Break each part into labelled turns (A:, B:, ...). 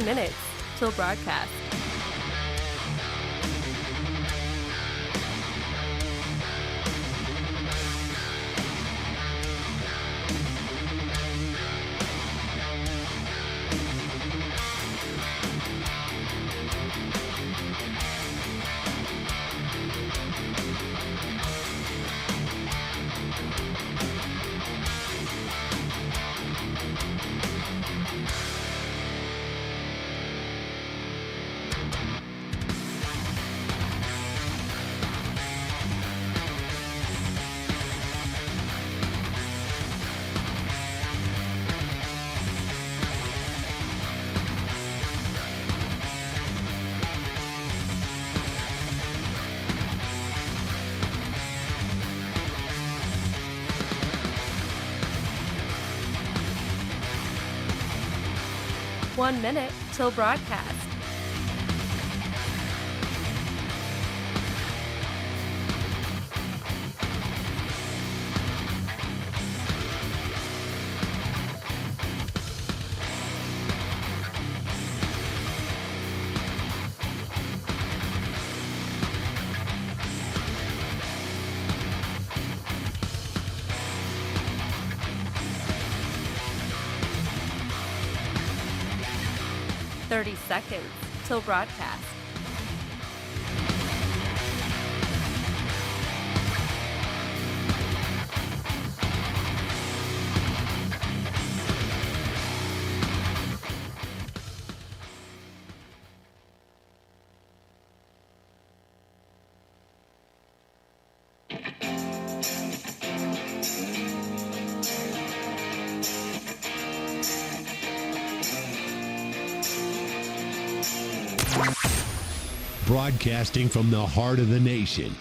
A: minutes till broadcast. One minute till broadcast. Seconds till broadcast.
B: Broadcasting from the heart of the nation,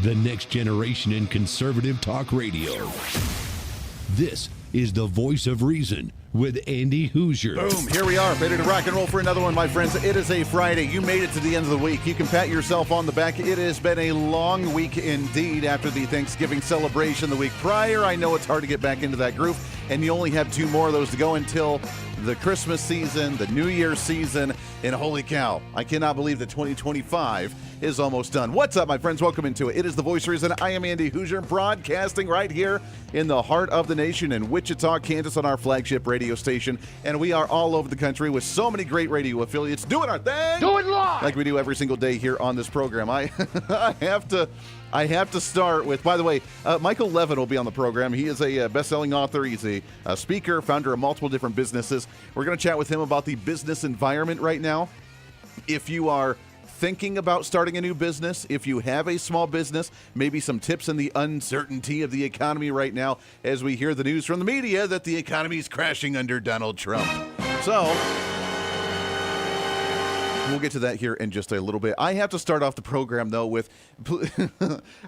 B: the next generation in conservative talk radio. This is the Voice of Reason with Andy Hooser.
C: Boom, here we are, ready to rock and roll for another one, my friends. It is a Friday. You made it to the end of the week. You can pat yourself on the back. It has been a long week indeed after the Thanksgiving celebration the week prior. I know it's hard to get back into that groove, and you only have 2 more of those to go until the Christmas season, the New Year's season, and holy cow, I cannot believe that 2025 is almost done. What's up, my friends? Welcome into it. It is the Voice of Reason. I am Andy Hooser, broadcasting right here in the heart of the nation in Wichita, Kansas, on our flagship radio station, and we are all over the country with so many great radio affiliates doing our thing.
D: Do it live!
C: Like we do every single day here on this program. I have to start with, by the way, Michael Levin will be on the program. He is a best-selling author. He's a speaker, founder of multiple different businesses. We're going to chat with him about the business environment right now. If you are thinking about starting a new business, if you have a small business, maybe some tips in the uncertainty of the economy right now as we hear the news from the media that the economy is crashing under Donald Trump. So we'll get to that here in just a little bit. I have to start off the program, though, with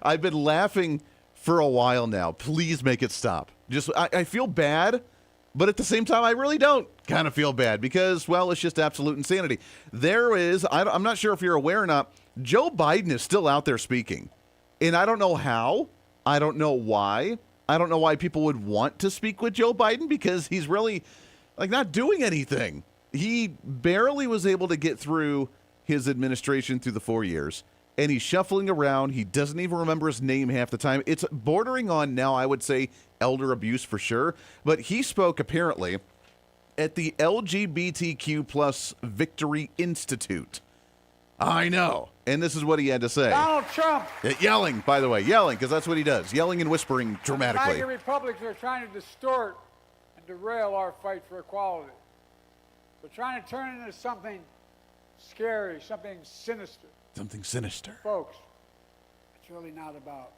C: I've been laughing for a while now. Please make it stop. I feel bad, but at the same time, I really don't kind of feel bad because, well, it's just absolute insanity. I'm not sure if you're aware or not, Joe Biden is still out there speaking. And I don't know how. I don't know why. I don't know why people would want to speak with Joe Biden because he's really, not doing anything. He barely was able to get through his administration through the 4 years, and he's shuffling around. He doesn't even remember his name half the time. It's bordering on now, I would say, elder abuse for sure. But he spoke apparently at the LGBTQ plus Victory Institute. I know. And this is what he had to say.
D: Donald Trump.
C: Yelling, by the way. Yelling, because that's what he does. Yelling and whispering dramatically.
D: The Republicans are trying to distort and derail our fight for equality. They're trying to turn it into something scary, something sinister.
C: Something sinister.
D: Folks, it's really not about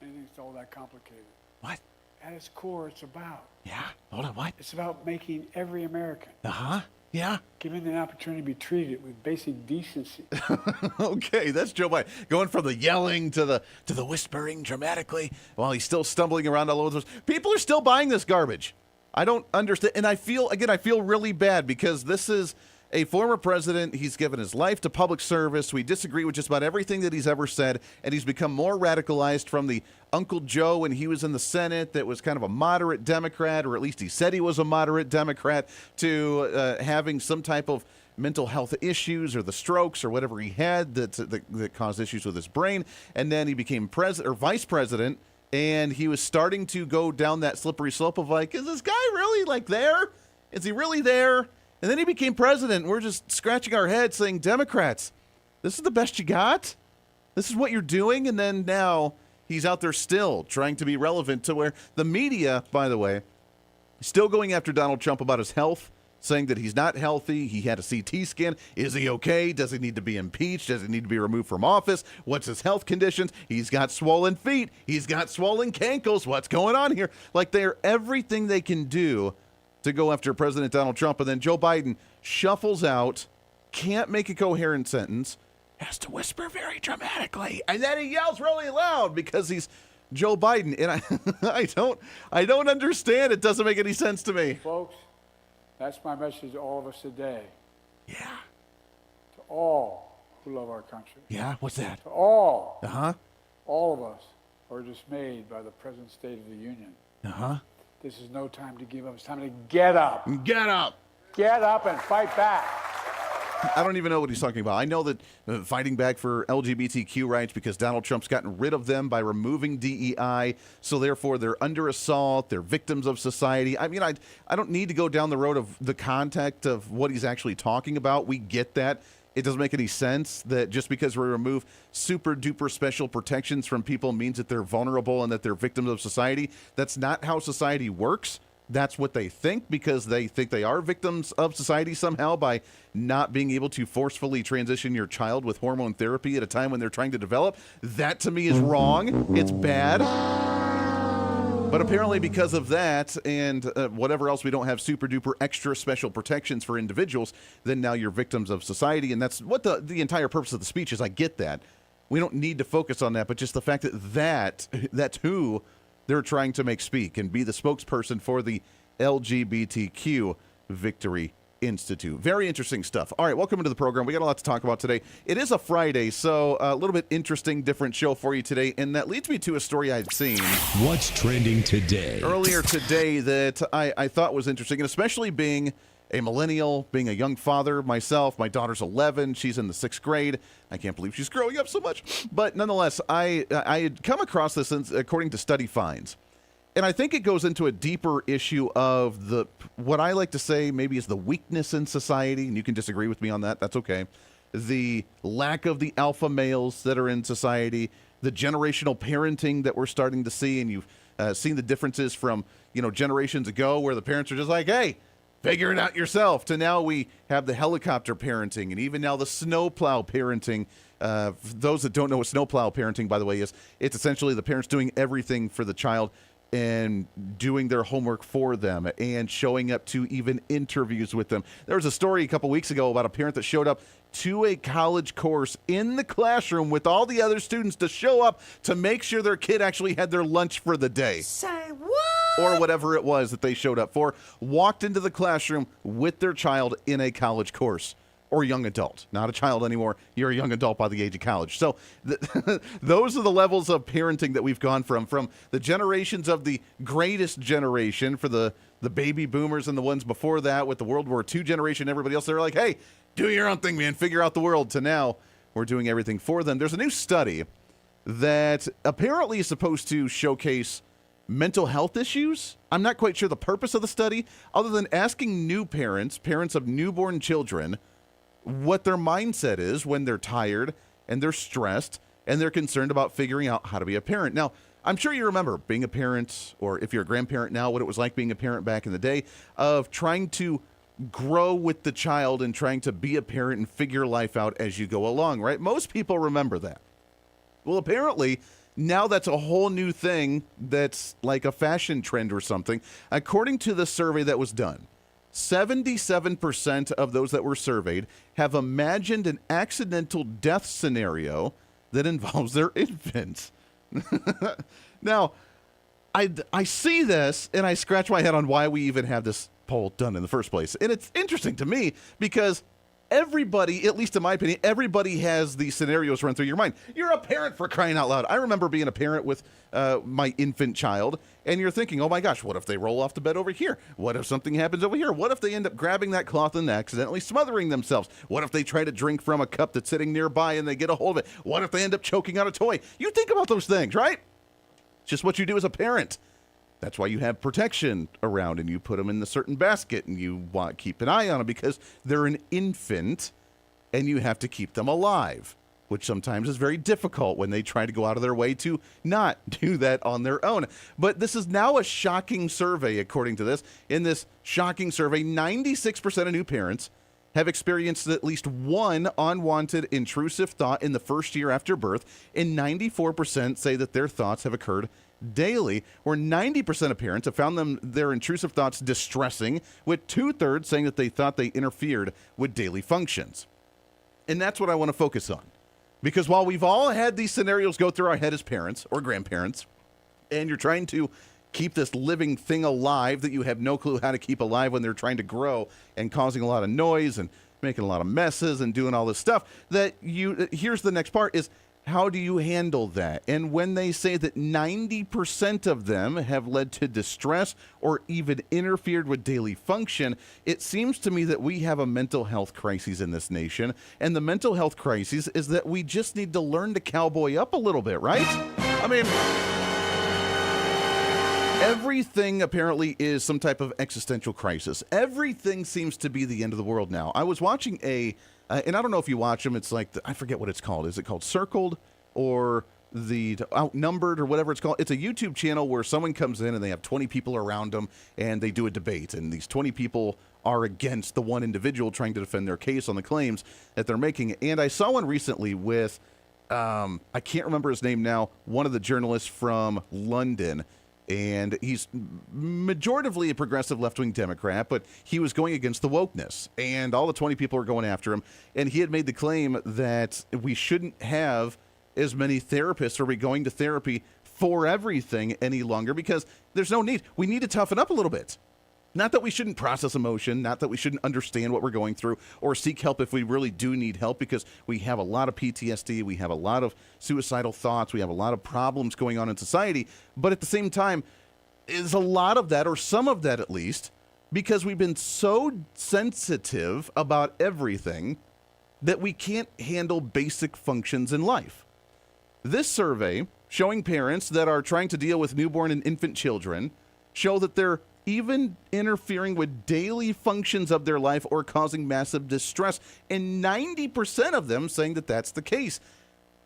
D: anything that's all that complicated.
C: What?
D: At its core, it's about.
C: Yeah? Hold on, what?
D: It's about making every American.
C: Uh-huh. Yeah.
D: Giving them an opportunity to be treated with basic decency.
C: Okay, that's Joe Biden. Going from the yelling to the whispering dramatically while he's still stumbling around all over the place. People are still buying this garbage. I don't understand. And I feel really bad because this is a former president. He's given his life to public service. We disagree with just about everything that he's ever said, and he's become more radicalized from the Uncle Joe when he was in the Senate that was kind of a moderate Democrat, or at least he said he was a moderate Democrat, to having some type of mental health issues or the strokes or whatever he had that caused issues with his brain. And then he became president or vice president, and he was starting to go down that slippery slope of like, is this guy really like there? Is he really there? And then he became president, and we're just scratching our heads saying, Democrats, this is the best you got? This is what you're doing? And then now he's out there still trying to be relevant to where the media, by the way, still going after Donald Trump about his health, saying that he's not healthy. He had a CT scan. Is he okay? Does he need to be impeached? Does he need to be removed from office? What's his health conditions? He's got swollen feet. He's got swollen cankles. What's going on here? Like, they're everything they can do to go after President Donald Trump. And then Joe Biden shuffles out, can't make a coherent sentence, has to whisper very dramatically, and then he yells really loud because he's Joe Biden. And I don't understand. It doesn't make any sense to me.
D: Folks, that's my message to all of us today.
C: Yeah.
D: To all who love our country.
C: Yeah? What's that?
D: To all.
C: Uh-huh.
D: All of us are dismayed by the present state of the union.
C: Uh-huh.
D: This is no time to give up. It's time to get up.
C: Get up.
D: Get up and fight back.
C: I don't even know what he's talking about. I know that fighting back for LGBTQ rights because Donald Trump's gotten rid of them by removing DEI, so therefore they're under assault, they're victims of society. I mean, I don't need to go down the road of the context of what he's actually talking about. We get that. It doesn't make any sense that just because we remove super duper special protections from people means that they're vulnerable and that they're victims of society. That's not how society works. That's what they think because they think they are victims of society somehow by not being able to forcefully transition your child with hormone therapy at a time when they're trying to develop. That to me is wrong. It's bad. But apparently because of that and whatever else, we don't have super duper extra special protections for individuals, then now you're victims of society. And that's what the entire purpose of the speech is. I get that. We don't need to focus on that, but just the fact that's who they're trying to make speak and be the spokesperson for the LGBTQ Victory Institute. Very interesting stuff. All right, welcome into the program. We got a lot to talk about today. It is a Friday, so a little bit interesting, different show for you today, and that leads me to a story I've seen.
B: What's trending today?
C: Earlier today that I thought was interesting, and especially being a millennial, being a young father myself. My daughter's 11. She's in the 6th grade. I can't believe she's growing up so much. But nonetheless, I had come across this according to study finds. And I think it goes into a deeper issue of what I like to say maybe is the weakness in society. And you can disagree with me on that. That's okay. The lack of the alpha males that are in society, the generational parenting that we're starting to see. And you've seen the differences from, generations ago where the parents are just like, hey, figure it out yourself, to now we have the helicopter parenting and even now the snowplow parenting. For those that don't know what snowplow parenting, by the way, is, it's essentially the parents doing everything for the child and doing their homework for them and showing up to even interviews with them. There was a story a couple weeks ago about a parent that showed up to a college course in the classroom with all the other students to show up to make sure their kid actually had their lunch for the day.
E: Say what?
C: Or whatever it was that they showed up for, walked into the classroom with their child in a college course. Or young adult. Not a child anymore. You're a young adult by the age of college. So those are the levels of parenting that we've gone from the generations of the greatest generation for the baby boomers and the ones before that with the World War II generation, everybody else. They're like, hey, do your own thing, man. Figure out the world. To now, we're doing everything for them. There's a new study that apparently is supposed to showcase mental health issues. I'm not quite sure the purpose of the study, other than asking new parents of newborn children, what their mindset is when they're tired and they're stressed and they're concerned about figuring out how to be a parent. Now, I'm sure you remember being a parent, or if you're a grandparent now, what it was like being a parent back in the day, of trying to grow with the child and trying to be a parent and figure life out as you go along, right? Most people remember that. Well, apparently, now that's a whole new thing that's like a fashion trend or something. According to the survey that was done, 77% of those that were surveyed have imagined an accidental death scenario that involves their infants. Now, I see this and I scratch my head on why we even have this poll done in the first place. And it's interesting to me because everybody, at least in my opinion, everybody has these scenarios run through your mind. You're a parent, for crying out loud. I remember being a parent with my infant child, and you're thinking, oh my gosh, what if they roll off the bed over here? What if something happens over here? What if they end up grabbing that cloth and accidentally smothering themselves? What if they try to drink from a cup that's sitting nearby and they get a hold of it? What if they end up choking on a toy? You think about those things, right? It's just what you do as a parent. That's why you have protection around and you put them in a certain basket and you want to keep an eye on them because they're an infant and you have to keep them alive, which sometimes is very difficult when they try to go out of their way to not do that on their own. But this is now a shocking survey, according to this. In this shocking survey, 96% of new parents have experienced at least one unwanted intrusive thought in the first year after birth, and 94% say that their thoughts have occurred daily, where 90% of parents have found their intrusive thoughts distressing, with 2/3 saying that they thought they interfered with daily functions. And that's what I want to focus on. Because while we've all had these scenarios go through our head as parents or grandparents, and you're trying to keep this living thing alive that you have no clue how to keep alive when they're trying to grow and causing a lot of noise and making a lot of messes and doing all this stuff, here's the next part is, how do you handle that? And when they say that 90% of them have led to distress or even interfered with daily function, it seems to me that we have a mental health crisis in this nation. And the mental health crisis is that we just need to learn to cowboy up a little bit, right? I mean, everything apparently is some type of existential crisis. Everything seems to be the end of the world now. I was watching and I don't know if you watch them. It's like, I forget what it's called. Is it called Circled or the Outnumbered or whatever it's called? It's a YouTube channel where someone comes in and they have 20 people around them and they do a debate. And these 20 people are against the one individual trying to defend their case on the claims that they're making. And I saw one recently with, I can't remember his name now, one of the journalists from London. And he's majoritively a progressive left-wing Democrat, but he was going against the wokeness. And all the 20 people were going after him. And he had made the claim that we shouldn't have as many therapists or be going to therapy for everything any longer because there's no need. We need to toughen up a little bit. Not that we shouldn't process emotion, not that we shouldn't understand what we're going through or seek help if we really do need help, because we have a lot of PTSD, we have a lot of suicidal thoughts, we have a lot of problems going on in society. But at the same time, is a lot of that, or some of that at least, because we've been so sensitive about everything that we can't handle basic functions in life. This survey showing parents that are trying to deal with newborn and infant children show that they're even interfering with daily functions of their life or causing massive distress, and 90% of them saying that that's the case.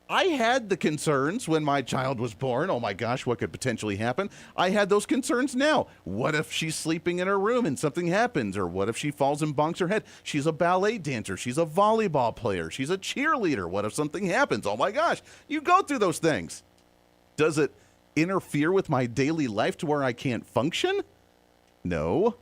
C: I had the concerns when my child was born. Oh my gosh, what could potentially happen? I had those concerns now. What if she's sleeping in her room and something happens? Or what if she falls and bonks her head? She's a ballet dancer. She's a volleyball player. She's a cheerleader. What if something happens? Oh my gosh, you go through those things. Does it interfere with my daily life to where I can't function? No,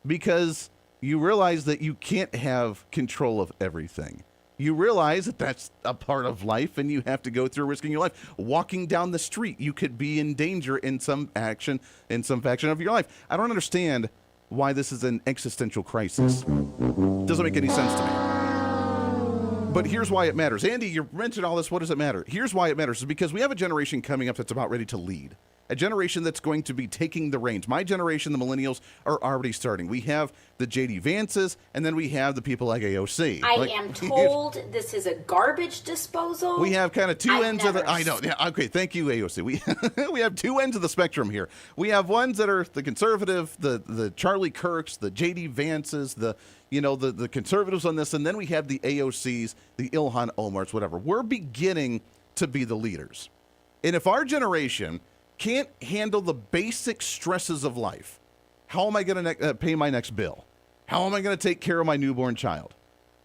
C: because you realize that you can't have control of everything. You realize that that's a part of life and you have to go through risking your life. Walking down the street, you could be in danger in some faction of your life. I don't understand why this is an existential crisis. Doesn't make any sense to me. But here's why it matters. Andy, you mentioned all this. What does it matter? Here's why it matters. Is because we have a generation coming up that's about ready to lead. A generation that's going to be taking the reins. My generation, the millennials, are already starting. We have the J.D. Vances, and then we have the people like AOC.
E: I am told this is a garbage disposal.
C: We have kind of two ends of the... I know. Yeah, okay, thank you, AOC. We have two ends of the spectrum here. We have ones that are the conservative, the Charlie Kirks, the J.D. Vances, the conservatives on this, and then we have the AOCs, the Ilhan Omars, whatever. We're beginning to be the leaders. And if our generation can't handle the basic stresses of life, how am I going to pay my next bill? How am I going to take care of my newborn child?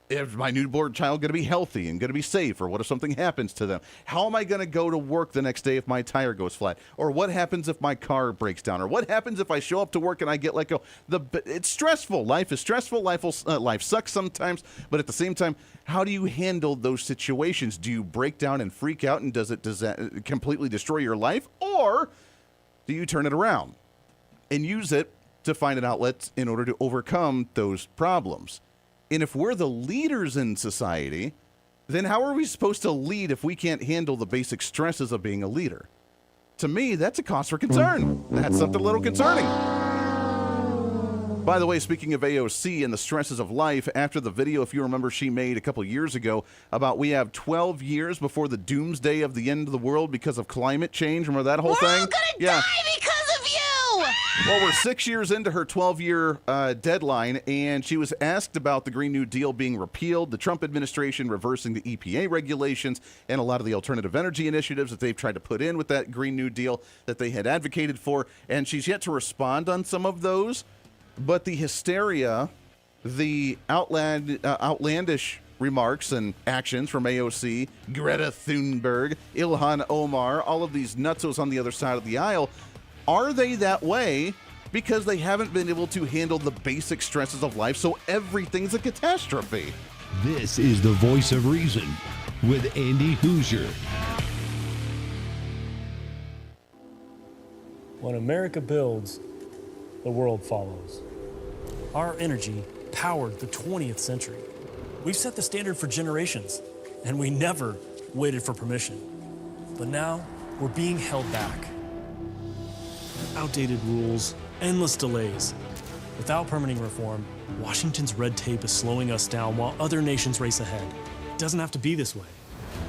C: Is my newborn child going to be healthy and going to be safe? Or what if something happens to them? How am I going to go to work the next day if my tire goes flat? Or what happens if my car breaks down? Or what happens if I show up to work and I get let go? It's stressful. Life is stressful. Life sucks sometimes. But at the same time, how do you handle those situations? Do you break down and freak out, and does that completely destroy your life? Or do you turn it around and use it to find an outlet in order to overcome those problems? And if we're the leaders in society, then how are we supposed to lead if we can't handle the basic stresses of being a leader? To me, that's a cause for concern. That's something a little concerning. By the way, speaking of AOC and the stresses of life, after the video, if you remember, she made a couple years ago about we have 12 years before the doomsday of the end of the world because of climate change. Remember that whole thing?
F: We're all gonna die because of you!
C: Well, we're 6 years into her 12-year deadline, and she was asked about the Green New Deal being repealed, the Trump administration reversing the EPA regulations, and a lot of the alternative energy initiatives that they've tried to put in with that Green New Deal that they had advocated for. And she's yet to respond on some of those. But the hysteria, the outlandish remarks and actions from AOC, Greta Thunberg, Ilhan Omar, all of these nutzos on the other side of the aisle, are they that way because they haven't been able to handle the basic stresses of life, so everything's a catastrophe?
B: This is the Voice of Reason with Andy Hooser.
G: When America builds, the world follows. Our energy powered the 20th century. We've set the standard for generations, and we never waited for permission. But now, we're being held back. Outdated rules, endless delays. Without permitting reform, Washington's red tape is slowing us down while other nations race ahead. It doesn't have to be this way.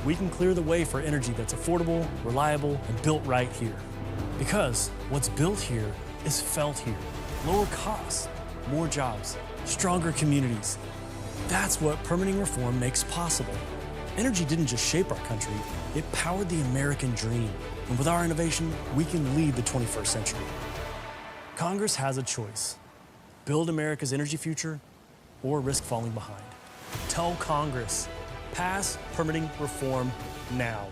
G: We can clear the way for energy that's affordable, reliable, and built right here. Because what's built here is felt here. Lower costs, more jobs, stronger communities. That's what permitting reform makes possible. Energy didn't just shape our country, it powered the American dream. And with our innovation, we can lead the 21st century. Congress has a choice. Build America's energy future or risk falling behind. Tell Congress, pass permitting reform now.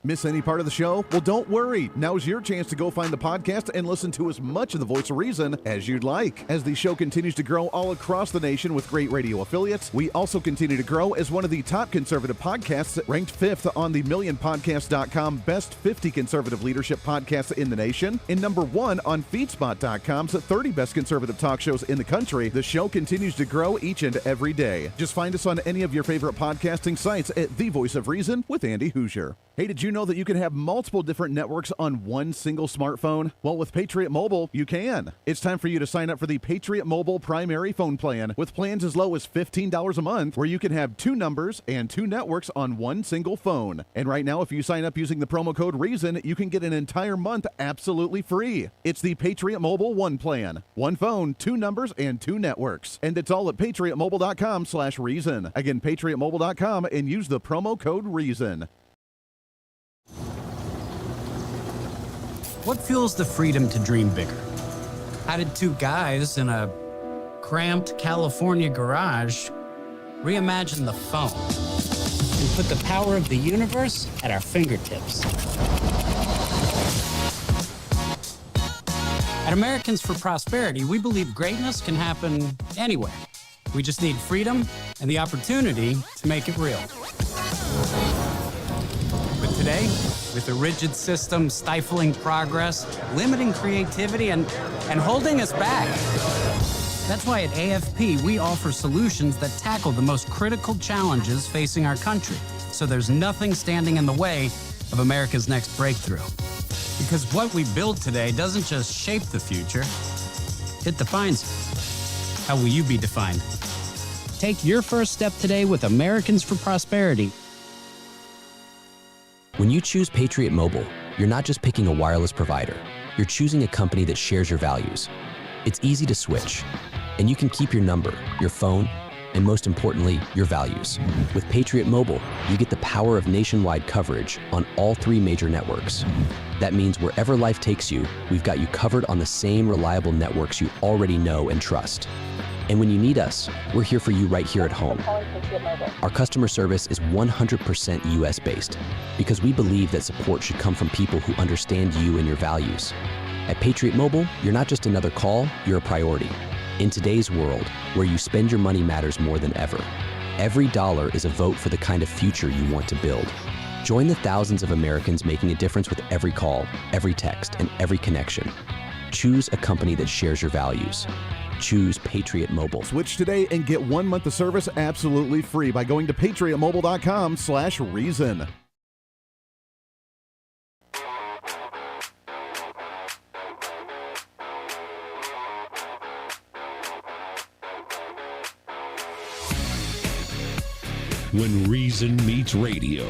C: Miss any part of the show? Well, don't worry. Now's your chance to go find the podcast and listen to as much of the Voice of Reason as you'd like. As the show continues to grow all across the nation with great radio affiliates, we also continue to grow as one of the top conservative podcasts, ranked 5th on the MillionPodcast.com Best 50 Conservative Leadership Podcasts in the nation, and number 1 on FeedSpot.com's 30 Best Conservative Talk Shows in the country. The show continues to grow each and every day. Just find us on any of your favorite podcasting sites at The Voice of Reason with Andy Hooser. Hey, did you know that you can have multiple different networks on one single smartphone? Well, with Patriot Mobile, you can. It's time for you to sign up for the Patriot Mobile primary phone plan with plans as low as $15 a month, where you can have 2 numbers and 2 networks on one single phone. And right now, if you sign up using the promo code REASON, you can get an entire month absolutely free. It's the Patriot Mobile One plan. 1 phone, 2 numbers, and 2 networks. And it's all at patriotmobile.com/reason. Again, patriotmobile.com, and use the promo code REASON.
H: What fuels the freedom to dream bigger? How did 2 guys in a cramped California garage reimagine the phone and put the power of the universe at our fingertips? At Americans for Prosperity, we believe greatness can happen anywhere. We just need freedom and the opportunity to make it real. But today, with a rigid system stifling progress, limiting creativity, and holding us back. That's why at AFP, we offer solutions that tackle the most critical challenges facing our country, so there's nothing standing in the way of America's next breakthrough. Because what we build today doesn't just shape the future, it defines it. How will you be defined? Take your first step today with Americans for Prosperity.
I: When you choose Patriot Mobile, you're not just picking a wireless provider. You're choosing a company that shares your values. It's easy to switch, and you can keep your number, your phone, and most importantly, your values. With Patriot Mobile, you get the power of nationwide coverage on all 3 major networks. That means wherever life takes you, we've got you covered on the same reliable networks you already know and trust. And when you need us, we're here for you right here at home. Our customer service is 100% US-based because we believe that support should come from people who understand you and your values. At Patriot Mobile, you're not just another call, you're a priority. In today's world, where you spend your money matters more than ever, every dollar is a vote for the kind of future you want to build. Join the thousands of Americans making a difference with every call, every text, and every connection. Choose a company that shares your values. choose Patriot Mobile.
C: Switch today and get 1 month of service absolutely free by going to patriotmobile.com/reason.
B: When reason meets radio.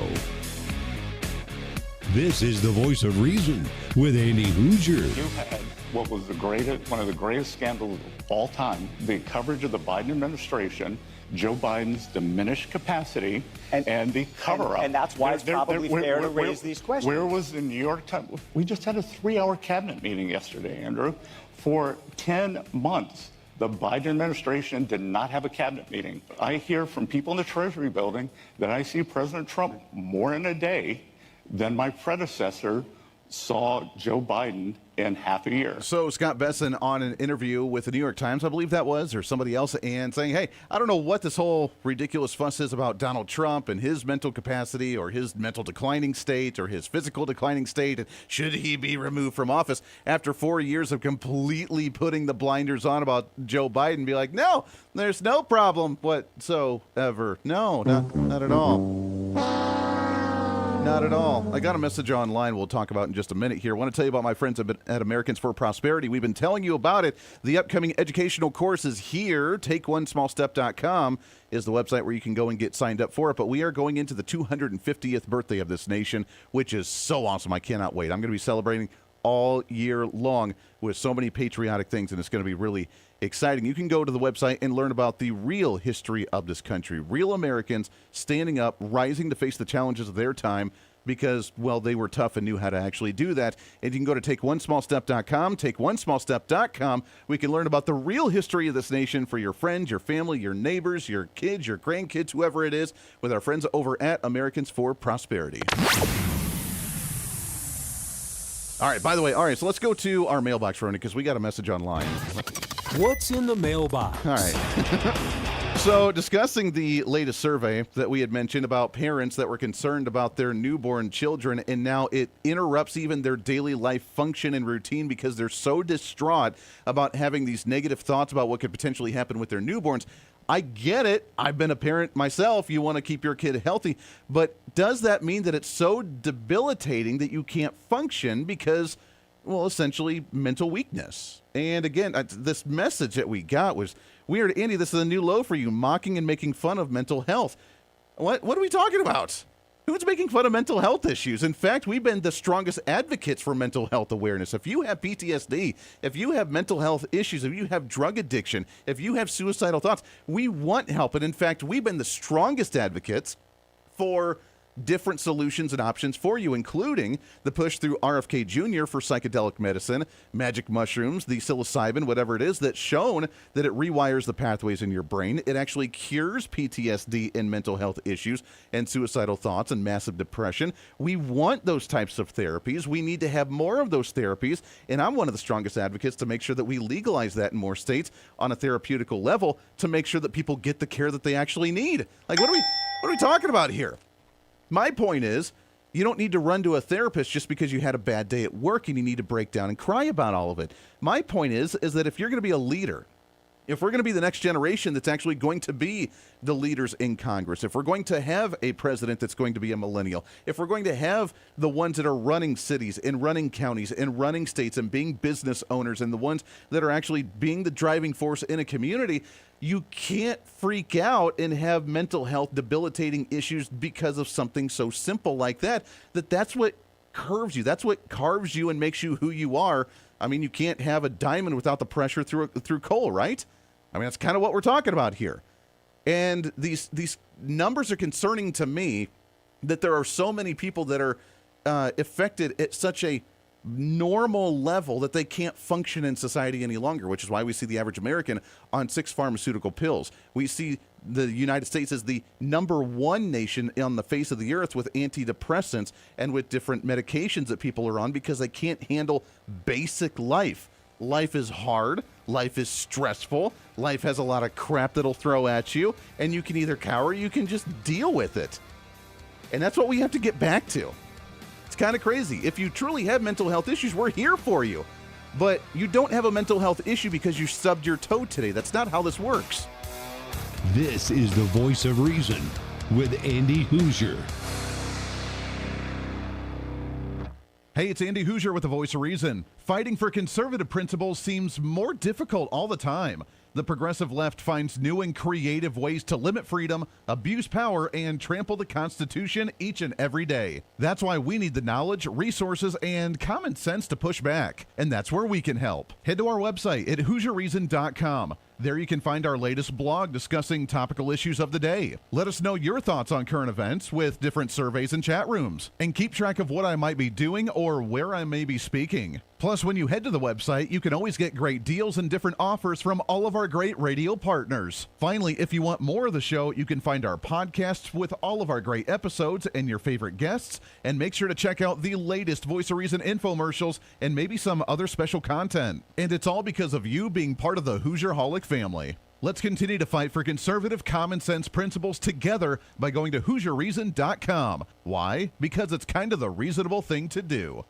B: This is the voice of reason with Andy Hooser.
J: You had what was one of the greatest scandals of all time, the coverage of the Biden administration, Joe Biden's diminished capacity, and the cover-up.
K: And that's why it's probably fair to raise these questions.
J: Where was the New York Times? We just had a 3-hour cabinet meeting yesterday, Andrew. For 10 months, the Biden administration did not have a cabinet meeting. I hear from people in the Treasury building that I see President Trump more in a day than my predecessor saw Joe Biden in half a year.
C: So Scott Besson on an interview with the New York Times, I believe that was, or somebody else, and saying, hey, I don't know what this whole ridiculous fuss is about Donald Trump and his mental capacity or his mental declining state or his physical declining state, and should he be removed from office after 4 years of completely putting the blinders on about Joe Biden, be like, no, there's no problem whatsoever. No, not at all. Not at all. I got a message online we'll talk about in just a minute here. I want to tell you about my friends at Americans for Prosperity. We've been telling you about it. The upcoming educational course is here. TakeOneSmallStep.com is the website where you can go and get signed up for it. But we are going into the 250th birthday of this nation, which is so awesome. I cannot wait. I'm going to be celebrating all year long with so many patriotic things, and it's going to be really exciting. You can go to the website and learn about the real history of this country, real Americans standing up, rising to face the challenges of their time because, well, they were tough and knew how to actually do that. And you can go to TakeOneSmallStep.com, TakeOneSmallStep.com. We can learn about the real history of this nation for your friends, your family, your neighbors, your kids, your grandkids, whoever it is, with our friends over at Americans for Prosperity. All right, by the way, so let's go to our mailbox, Ronan, because we got a message online.
L: What's in the mailbox?
C: All right. So, discussing the latest survey that we had mentioned about parents that were concerned about their newborn children, and now it interrupts even their daily life function and routine because they're so distraught about having these negative thoughts about what could potentially happen with their newborns. I get it. I've been a parent myself. You want to keep your kid healthy. But does that mean that it's so debilitating that you can't function because, well, essentially mental weakness? And again, this message that we got was weird. Andy, this is a new low for you, mocking and making fun of mental health. What are we talking about? Who's making fun of mental health issues? In fact, we've been the strongest advocates for mental health awareness. If you have PTSD, if you have mental health issues, if you have drug addiction, if you have suicidal thoughts, we want help. And in fact, we've been the strongest advocates for different solutions and options for you, including the push through RFK Jr. for psychedelic medicine, magic mushrooms, the psilocybin, whatever it is, that's shown that it rewires the pathways in your brain. It actually cures PTSD and mental health issues and suicidal thoughts and massive depression. We want those types of therapies. We need to have more of those therapies, and I'm one of the strongest advocates to make sure that we legalize that in more states on a therapeutical level to make sure that people get the care that they actually need. Like, what are we talking about here? My point is, you don't need to run to a therapist just because you had a bad day at work and you need to break down and cry about all of it. My point is that if you're going to be a leader, if we're going to be the next generation that's actually going to be the leaders in Congress, if we're going to have a president that's going to be a millennial, if we're going to have the ones that are running cities and running counties and running states and being business owners and the ones that are actually being the driving force in a community, you can't freak out and have mental health debilitating issues because of something so simple like that. That's what curves you. That's what carves you and makes you who you are. I mean, you can't have a diamond without the pressure through coal, right? I mean, that's kind of what we're talking about here. And these numbers are concerning to me, that there are so many people that are affected at such a normal level that they can't function in society any longer, which is why we see the average American on 6 pharmaceutical pills. We see the United States as the #1 nation on the face of the earth with antidepressants and with different medications that people are on because they can't handle basic life. Life is hard. Life is stressful. Life has a lot of crap that'll throw at you, and you can either cower or you can just deal with it. And that's what we have to get back to. It's kind of crazy. If you truly have mental health issues, we're here for you. But you don't have a mental health issue because you stubbed your toe today. That's not how this works.
B: This is the Voice of Reason with Andy Hooser.
C: Hey, it's Andy Hooser with the Voice of Reason. Fighting for conservative principles seems more difficult all the time. The progressive left finds new and creative ways to limit freedom, abuse power, and trample the Constitution each and every day. That's why we need the knowledge, resources, and common sense to push back. And that's where we can help. Head to our website at HooserReason.com. There you can find our latest blog discussing topical issues of the day. Let us know your thoughts on current events with different surveys and chat rooms. And keep track of what I might be doing or where I may be speaking. Plus, when you head to the website, you can always get great deals and different offers from all of our great radio partners. Finally, if you want more of the show, you can find our podcasts with all of our great episodes and your favorite guests. And make sure to check out the latest Voice of Reason infomercials and maybe some other special content. And it's all because of you being part of the Hoosier-holic family. Let's continue to fight for conservative common sense principles together by going to HooserReason.com. Why? Because it's kind of the reasonable thing to do.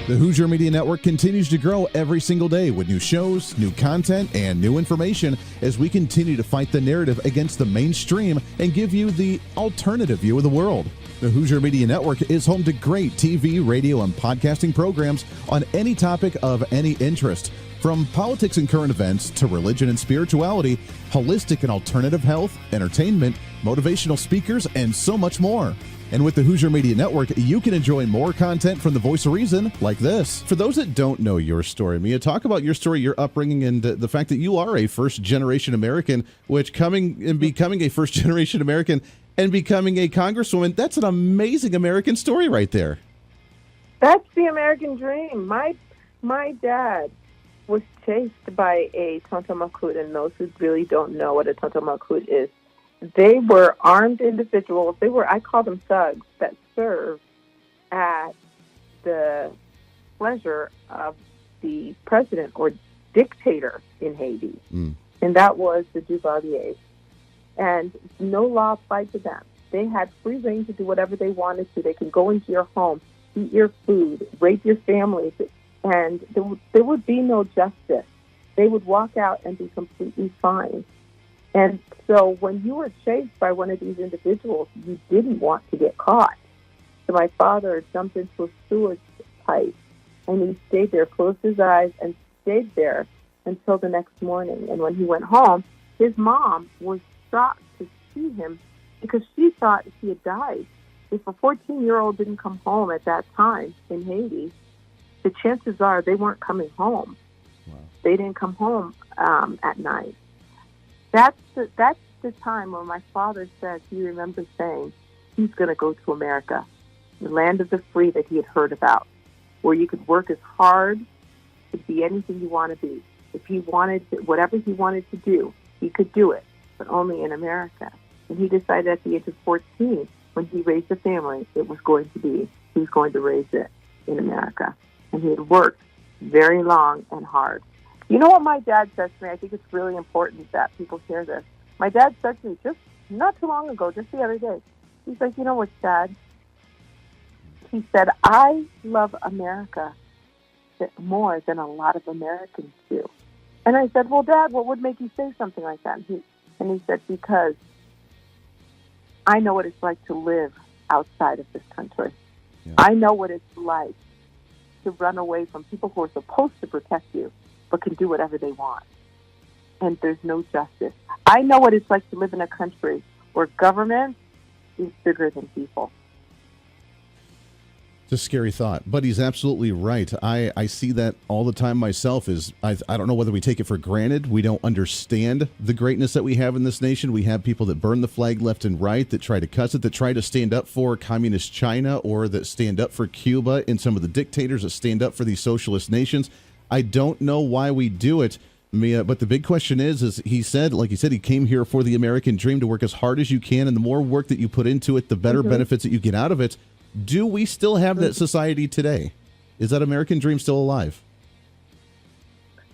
C: The Hoosier Media Network continues to grow every single day with new shows, new content, and new information as we continue to fight the narrative against the mainstream and give you the alternative view of the world. The Hoosier Media Network is home to great TV, radio, and podcasting programs on any topic of any interest. From politics and current events to religion and spirituality, holistic and alternative health, entertainment, motivational speakers, and so much more. And with the Hoosier Media Network, you can enjoy more content from the Voice of Reason like this. For those that don't know your story, Mia, talk about your story, your upbringing, and the fact that you are a first-generation American, which becoming a first-generation American and becoming a congresswoman, that's an amazing American story right there.
M: That's the American dream. My dad was chased by a Tonto Macoute, and those who really don't know what a Tonto Macoute is, they were armed individuals. I call them thugs that served at the pleasure of the president or dictator in Haiti. And that was the Duvaliers. And no law applied to them. They had free reign to do whatever they wanted to. They could go into your home, eat your food, rape your families, and there would be no justice. They would walk out and be completely fine. And so when you were chased by one of these individuals, you didn't want to get caught. So my father jumped into a sewage pipe, and he stayed there, closed his eyes, and stayed there until the next morning. And when he went home, his mom was shocked to see him because she thought he had died. If a 14-year-old didn't come home at that time in Haiti, the chances are they weren't coming home. Wow. They didn't come home at night. That's the time when my father said he remembers saying he's going to go to America, the land of the free that he had heard about, where you could work as hard to be anything you want to be. If he wanted to, whatever he wanted to do, he could do it, but only in America. And he decided at the age of 14, when he raised a family, he was going to raise it in America. And he had worked very long and hard. You know what my dad said to me? I think it's really important that people hear this. My dad said to me just not too long ago, just the other day, he's like, you know what's sad? He said, I love America more than a lot of Americans do. And I said, well, Dad, what would make you say something like that? And he said, because I know what it's like to live outside of this country. Yeah. I know what it's like to run away from people who are supposed to protect you, but can do whatever they want. And there's no justice. I know what it's like to live in a country where government is bigger than people.
C: It's a scary thought, but he's absolutely right. I see that all the time myself. I don't know whether we take it for granted. We don't understand the greatness that we have in this nation. We have people that burn the flag left and right, that try to cuss it, that try to stand up for communist China, or that stand up for Cuba, and some of the dictators that stand up for these socialist nations. I don't know why we do it, Mia, but the big question is he said, he came here for the American dream, to work as hard as you can, and the more work that you put into it, the better benefits that you get out of it. Do we still have that society today? Is that American dream still alive?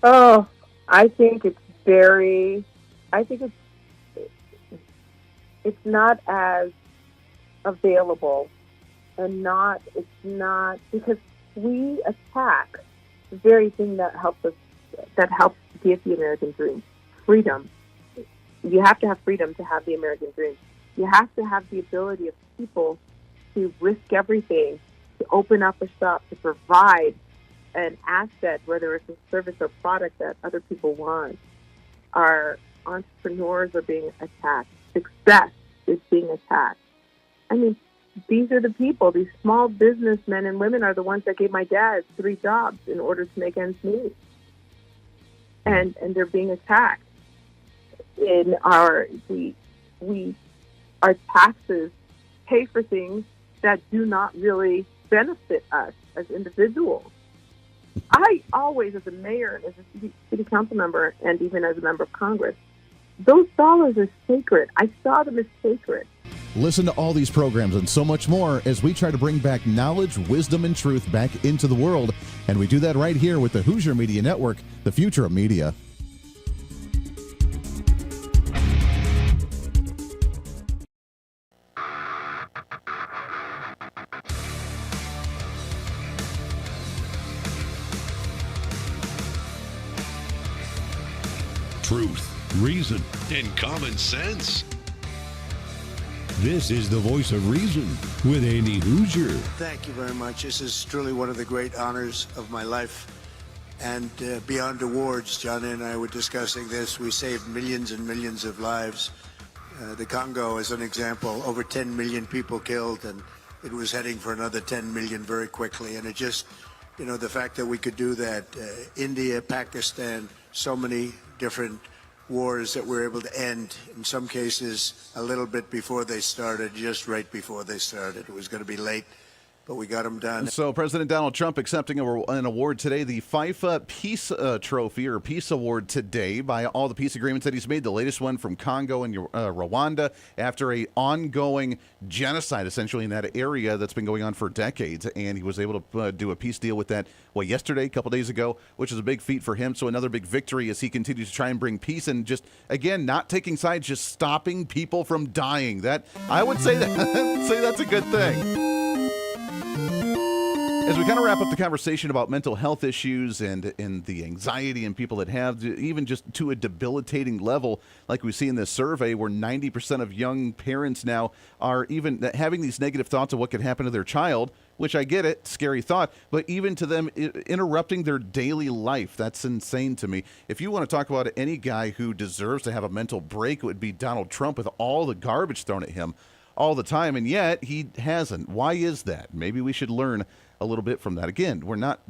M: Oh, I think it's not as available and it's not because we attack the very thing that helps give the American dream, freedom. You have to have freedom to have the American dream. You have to have the ability of people to risk everything, to open up a shop, to provide an asset, whether it's a service or product that other people want. Our entrepreneurs are being attacked. Success is being attacked. I mean, these are the people, these small businessmen and women are the ones that gave my dad 3 jobs in order to make ends meet. And they're being attacked. Our taxes pay for things that do not really benefit us as individuals. I always, as a mayor and as a city council member, and even as a member of Congress, those dollars are sacred. I saw them as sacred.
N: Listen to all these programs and so much more as we try to bring back knowledge, wisdom, and truth back into the world. And we do that right here with the Hooser Media Network, the future of media.
B: Truth, reason, and common sense. This is the Voice of Reason with Andy Hooser.
O: Thank you very much. This is truly one of the great honors of my life. And beyond awards, John and I were discussing this. We saved millions and millions of lives. The Congo, as an example, over 10 million people killed, and it was heading for another 10 million very quickly. And it just, the fact that we could do that, India, Pakistan, so many different wars that we're able to end, in some cases a little bit before they started, just right before they started. It was going to be late, but we got them done.
C: So President Donald Trump accepting an award today, the FIFA Peace Trophy or Peace Award today by all the peace agreements that he's made, the latest one from Congo and Rwanda after a ongoing genocide essentially in that area that's been going on for decades. And he was able to do a peace deal with that, yesterday, a couple days ago, which is a big feat for him. So another big victory as he continues to try and bring peace and just, again, not taking sides, just stopping people from dying. That, I would say that's a good thing. As we kind of wrap up the conversation about mental health issues and the anxiety in people that have, even just to a debilitating level, like we see in this survey where 90% of young parents now are even having these negative thoughts of what could happen to their child, which I get it, scary thought, but even to them interrupting their daily life, that's insane to me. If you want to talk about any guy who deserves to have a mental break, it would be Donald Trump with all the garbage thrown at him all the time, and yet he hasn't. Why is that? Maybe we should learn a little bit from that. Again, we're not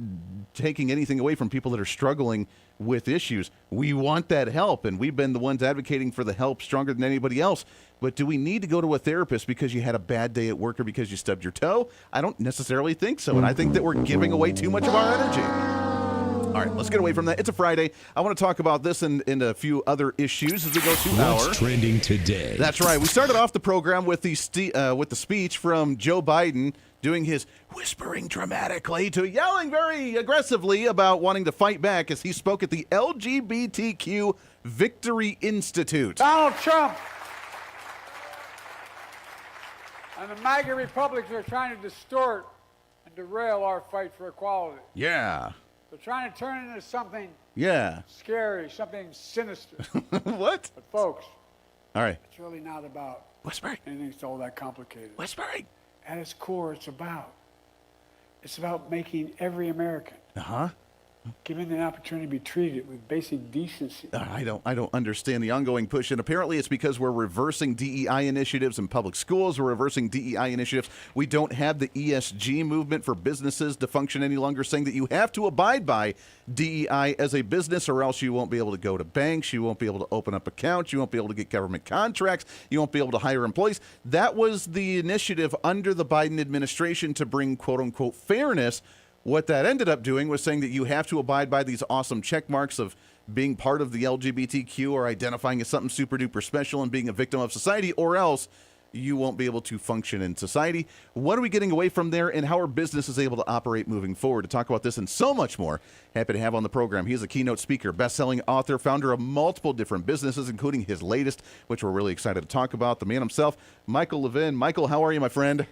C: taking anything away from people that are struggling with issues. We want that help, and we've been the ones advocating for the help stronger than anybody else. But do we need to go to a therapist because you had a bad day at work or because you stubbed your toe? I don't necessarily think so, and I think that we're giving away too much of our energy. All right, let's get away from that. It's a Friday. I want to talk about this and a few other issues as we go through
B: What's trending today?
C: That's right. We started off the program with the speech from Joe Biden doing his whispering dramatically to yelling very aggressively about wanting to fight back as he spoke at the LGBTQ Victory Institute.
D: Donald Trump and the MAGA Republicans are trying to distort and derail our fight for equality.
C: Yeah.
D: They're trying to turn it into something scary, something sinister.
C: What?
D: But folks,
C: all right,
D: it's really not about
C: whispering.
D: Anything that's all that complicated.
C: Whispering.
D: At its core, it's about making every American given the opportunity to be treated with basic decency.
C: I don't understand the ongoing push, and apparently it's because we're reversing DEI initiatives in public schools. We're reversing DEI initiatives. We don't have the ESG movement for businesses to function any longer, saying that you have to abide by DEI as a business or else you won't be able to go to banks, you won't be able to open up accounts, you won't be able to get government contracts, you won't be able to hire employees. That was the initiative under the Biden administration to bring quote-unquote fairness. What that ended up doing was saying that you have to abide by these awesome check marks of being part of the LGBTQ or identifying as something super duper special and being a victim of society, or else you won't be able to function in society. What are we getting away from there, and how are businesses able to operate moving forward? To talk about this and so much more, happy to have on the program. He is a keynote speaker, best-selling author, founder of multiple different businesses, including his latest, which we're really excited to talk about. The man himself, Michael Levin. Michael, how are you, my friend?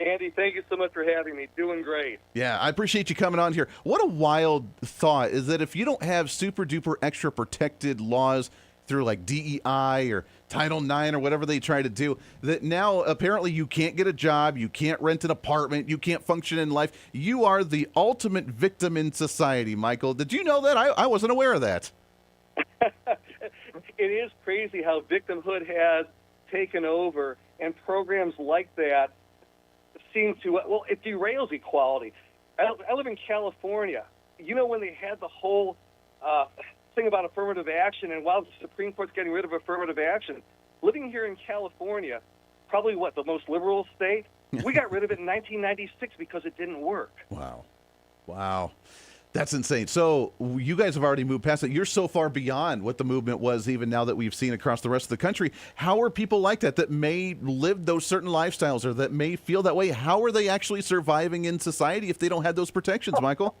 P: Andy, thank you so much for having me. Doing great.
C: Yeah, I appreciate you coming on here. What a wild thought is that if you don't have super duper extra protected laws through like DEI or Title IX or whatever they try to do, that now apparently you can't get a job, you can't rent an apartment, you can't function in life. You are the ultimate victim in society, Michael. Did you know that? I wasn't aware of that.
P: It is crazy how victimhood has taken over, and programs like that seem to, well, it derails equality. I live in California. You know, when they had the whole thing about affirmative action, and while the Supreme Court's getting rid of affirmative action, living here in California, probably the most liberal state, we got rid of it in 1996 because it didn't work.
C: Wow. That's insane. So you guys have already moved past it. You're so far beyond what the movement was even now that we've seen across the rest of the country. How are people like that may live those certain lifestyles or that may feel that way? How are they actually surviving in society if they don't have those protections, Michael?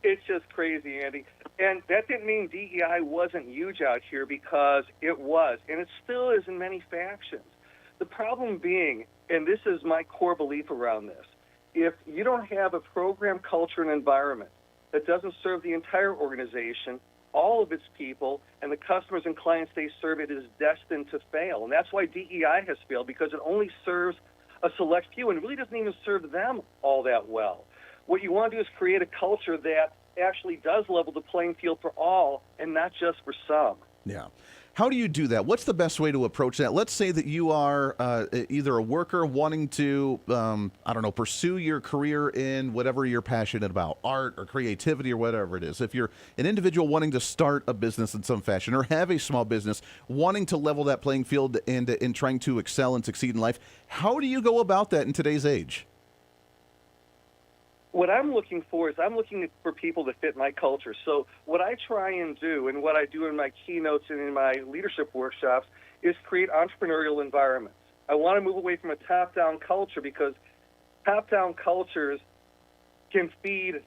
P: It's just crazy, Andy. And that didn't mean DEI wasn't huge out here, because it was, and it still is in many factions. The problem being, and this is my core belief around this, if you don't have a program, culture, and environment that doesn't serve the entire organization, all of its people, and the customers and clients they serve, it is destined to fail. And that's why DEI has failed, because it only serves a select few and really doesn't even serve them all that well. What you want to do is create a culture that actually does level the playing field for all and not just for some.
C: Yeah. How do you do that? What's the best way to approach that? Let's say that you are either a worker wanting to, pursue your career in whatever you're passionate about, art or creativity or whatever it is. If you're an individual wanting to start a business in some fashion or have a small business, wanting to level that playing field and trying to excel and succeed in life, how do you go about that in today's age?
P: What I'm looking for is I'm looking for people that fit my culture. So what I try and do, and what I do in my keynotes and in my leadership workshops, is create entrepreneurial environments. I want to move away from a top-down culture, because top-down cultures can feed,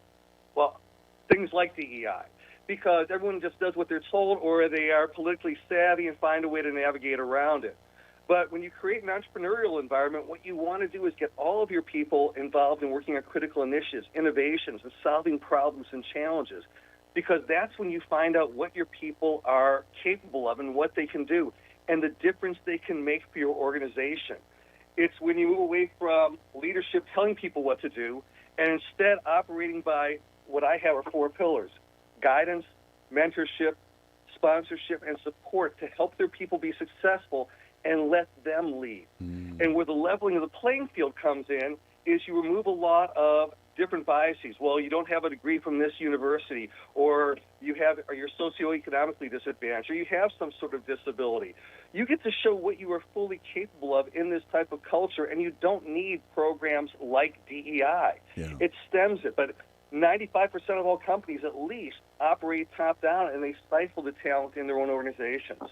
P: things like DEI, because everyone just does what they're told, or they are politically savvy and find a way to navigate around it. But when you create an entrepreneurial environment, what you want to do is get all of your people involved in working on critical initiatives, innovations, and solving problems and challenges, because that's when you find out what your people are capable of and what they can do and the difference they can make for your organization. It's when you move away from leadership telling people what to do and instead operating by what I have are 4 pillars: guidance, mentorship, sponsorship, and support to help their people be successful and let them lead. And where the leveling of the playing field comes in is you remove a lot of different biases. Well, you don't have a degree from this university, or you're socioeconomically disadvantaged, or you have some sort of disability. You get to show what you are fully capable of in this type of culture, and you don't need programs like DEI. Yeah. It stems it, but 95% of all companies at least operate top-down, and they stifle the talent in their own organizations.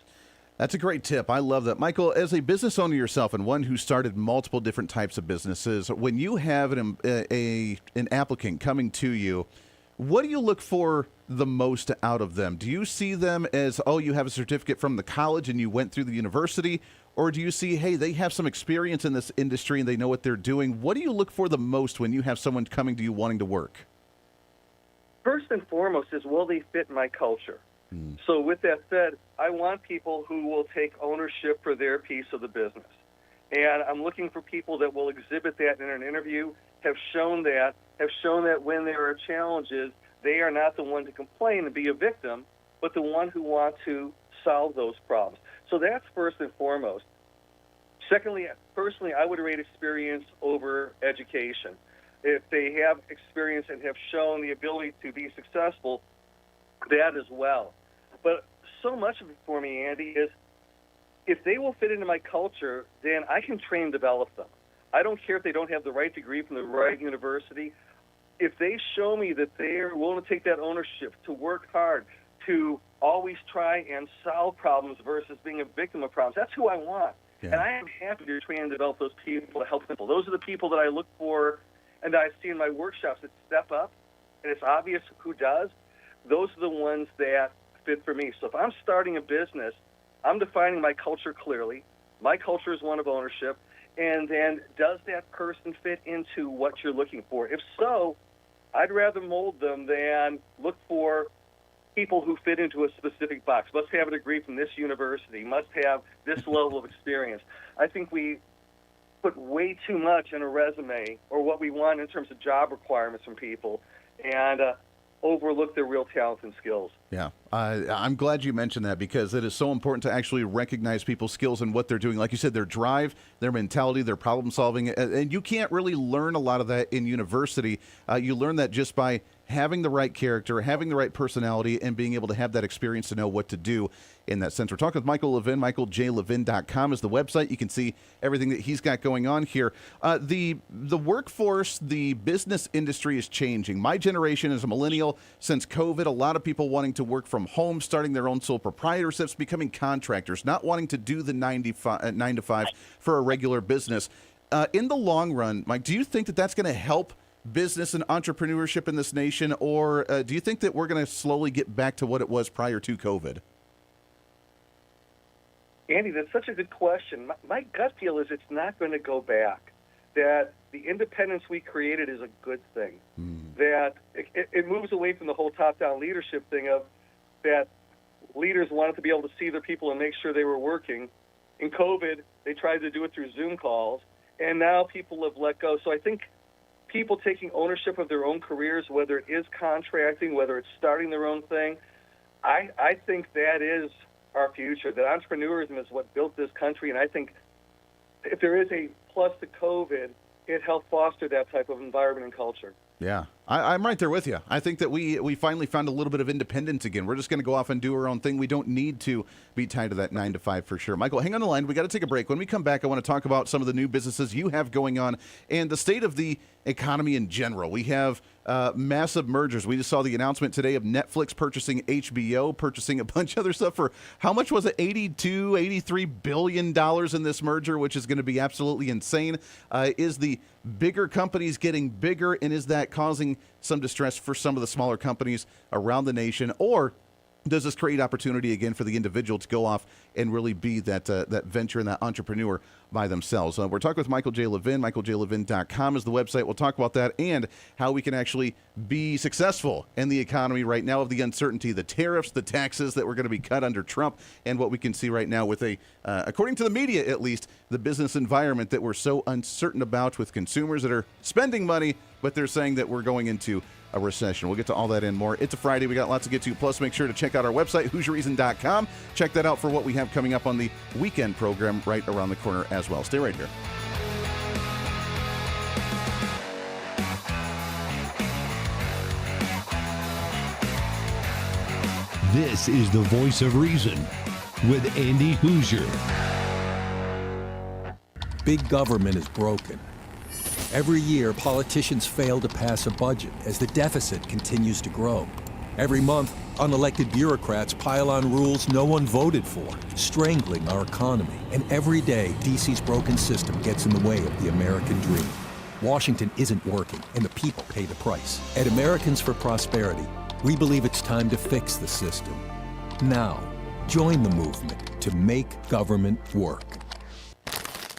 C: That's a great tip. I love that. Michael, as a business owner yourself and one who started multiple different types of businesses, when you have an applicant coming to you, what do you look for the most out of them? Do you see them as, you have a certificate from the college and you went through the university? Or do you see, hey, they have some experience in this industry and they know what they're doing? What do you look for the most when you have someone coming to you wanting to work?
P: First and foremost is, will they fit my culture? So with that said, I want people who will take ownership for their piece of the business. And I'm looking for people that will exhibit that in an interview, have shown that when there are challenges, they are not the one to complain and be a victim, but the one who want to solve those problems. So that's first and foremost. Secondly, personally, I would rate experience over education. If they have experience and have shown the ability to be successful, that as well. But so much of it for me, Andy, is if they will fit into my culture, then I can train and develop them. I don't care if they don't have the right degree from the right university. If they show me that they are willing to take that ownership, to work hard, to always try and solve problems versus being a victim of problems, that's who I want. Yeah. And I am happy to train and develop those people, to help people. Those are the people that I look for and that I see in my workshops that step up, and it's obvious who does. Those are the ones that fit for me. So if I'm starting a business, I'm defining my culture clearly. My culture is one of ownership, And then does that person fit into what you're looking for? If so, I'd rather mold them than look for people who fit into a specific box. Must have a degree from this university, must have this level of experience. I think we put way too much in a resume or what we want in terms of job requirements from people and overlook their real talents and skills.
C: Yeah, I'm glad you mentioned that because it is so important to actually recognize people's skills and what they're doing. Like you said, their drive, their mentality, their problem solving. And you can't really learn a lot of that in university. You learn that just by having the right character, having the right personality, and being able to have that experience to know what to do in that sense. We're talking with Michael Levin. MichaelJLevin.com is the website. You can see everything that he's got going on here. The workforce, the business industry is changing. My generation is a millennial. Since COVID, a lot of people wanting to work from home, starting their own sole proprietorships, becoming contractors, not wanting to do the 9 to 5 for a regular business. In the long run, Mike, do you think that that's going to help business and entrepreneurship in this nation, or do you think that we're going to slowly get back to what it was prior to COVID?
P: Andy, that's such a good question. My gut feel is it's not going to go back, that the independence we created is a good thing, that it moves away from the whole top-down leadership thing of that leaders wanted to be able to see their people and make sure they were working. In COVID, they tried to do it through Zoom calls, and now people have let go. So I think people taking ownership of their own careers, whether it is contracting, whether it's starting their own thing, I think that is our future, that entrepreneurism is what built this country. And I think if there is a plus to COVID, it helped foster that type of environment and culture.
C: Yeah, I'm right there with you. I think that we finally found a little bit of independence again. We're just going to go off and do our own thing. We don't need to be tied to that 9 to 5 for sure. Michael, hang on the line. We got to take a break. When we come back, I want to talk about some of the new businesses you have going on and the state of the economy in general. We have massive mergers. We just saw the announcement today of Netflix purchasing HBO, purchasing a bunch of other stuff for, how much was it, $83 billion in this merger, which is going to be absolutely insane. Is the bigger companies getting bigger, and is that causing some distress for some of the smaller companies around the nation, or does this create opportunity again for the individual to go off and really be that venture and that entrepreneur by themselves? We're talking with Michael J. Levin. MichaelJLevin.com is the website. We'll talk about that and how we can actually be successful in the economy right now of the uncertainty, the tariffs, the taxes that were going to be cut under Trump, and what we can see right now with according to the media at least, the business environment that we're so uncertain about with consumers that are spending money, but they're saying that we're going into a recession. We'll get to all that and more. It's a Friday. We got lots to get to. Plus, make sure to check out our website, HooserReason.com. Check that out for what we have coming up on the weekend program right around the corner as well. Stay right here.
B: This is the Voice of Reason with Andy Hooser.
L: Big government is broken. Every year, politicians fail to pass a budget as the deficit continues to grow. Every month, unelected bureaucrats pile on rules no one voted for, strangling our economy. And every day, D.C.'s broken system gets in the way of the American dream. Washington isn't working, and the people pay the price. At Americans for Prosperity, we believe it's time to fix the system. Now, join the movement to make government work.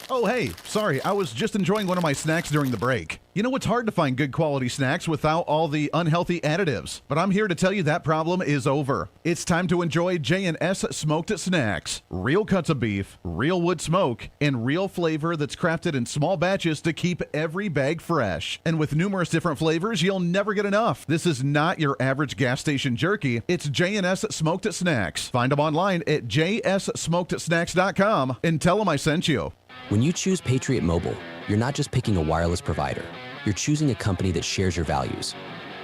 N: Oh, hey, sorry, I was just enjoying one of my snacks during the break. You know, it's hard to find good quality snacks without all the unhealthy additives, but I'm here to tell you that problem is over. It's time to enjoy J&S Smoked Snacks. Real cuts of beef, real wood smoke, and real flavor that's crafted in small batches to keep every bag fresh. And with numerous different flavors, you'll never get enough. This is not your average gas station jerky. It's J&S Smoked Snacks. Find them online at jssmokedsnacks.com and tell them I sent you.
I: When you choose Patriot Mobile, you're not just picking a wireless provider. You're choosing a company that shares your values.